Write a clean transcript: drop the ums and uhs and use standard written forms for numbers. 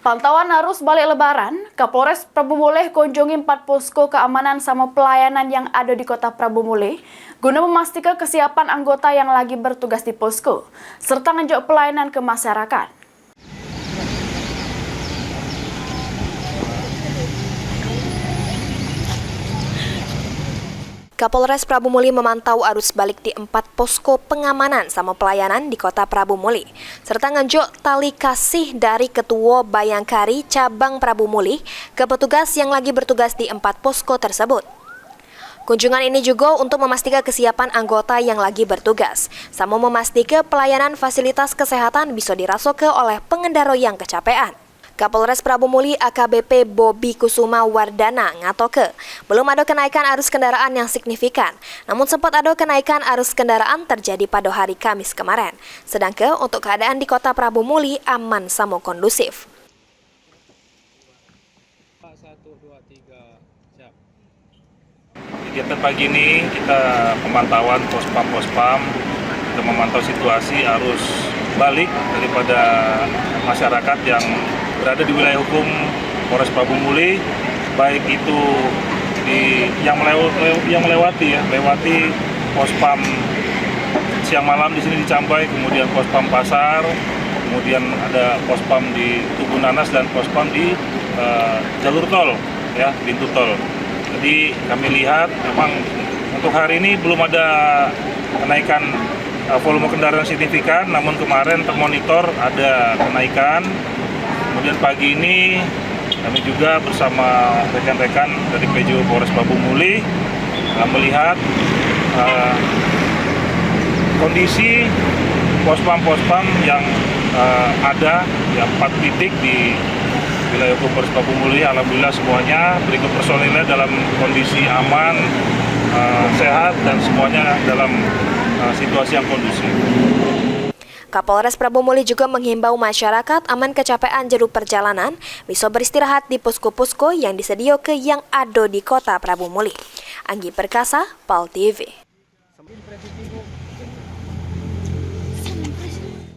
Pantauan arus balik Lebaran, Kapolres Prabu Mulih kunjungi 4 posko keamanan sama pelayanan yang ada di Kota Prabu Mulih guna memastikan kesiapan anggota yang lagi bertugas di posko, serta ngejok pelayanan ke masyarakat. Kapolres Prabu Mulih memantau arus balik di 4 posko pengamanan sama pelayanan di Kota Prabu Mulih, serta ngejok tali kasih dari Ketua Bayangkari Cabang Prabu Mulih ke petugas yang lagi bertugas di 4 posko tersebut. Kunjungan ini juga untuk memastikan kesiapan anggota yang lagi bertugas, sama memastikan pelayanan fasilitas kesehatan bisa dirasoke oleh pengendara yang kecapean. Kapolres Prabu Mulih AKBP Bobi Kusuma Wardana ngatoke, belum ada kenaikan arus kendaraan yang signifikan, namun sempat ada kenaikan arus kendaraan terjadi pada hari Kamis kemarin. Sedangkan untuk keadaan di Kota Prabu Mulih aman sama kondusif. Kegiatan pagi ini kita pemantauan pospam, kita memantau situasi arus balik daripada masyarakat yang berada di wilayah hukum Polres Prabu Mulih, baik itu yang melewati pospam siang malam di sini di Campai, kemudian pospam pasar, kemudian ada pospam di Tugu Nanas dan pospam di jalur tol, ya, pintu tol. Jadi kami lihat memang untuk hari ini belum ada kenaikan volume kendaraan signifikan, namun kemarin termonitor ada kenaikan. Kemudian pagi ini kami juga bersama rekan-rekan dari PJU Polres Prabu Mulih melihat kondisi pospam-pospam yang ada, ya, 4 titik di wilayah hukum Polres Prabu Mulih. Alhamdulillah semuanya berikut personilnya dalam kondisi aman, sehat, dan semuanya dalam situasi yang kondusif. Kapolres Prabu Mulih juga menghimbau masyarakat aman kecapean jero perjalanan bisa beristirahat di posko-posko yang disediakan yang ada di Kota Prabu Mulih. Anggi Perkasa, PAL TV.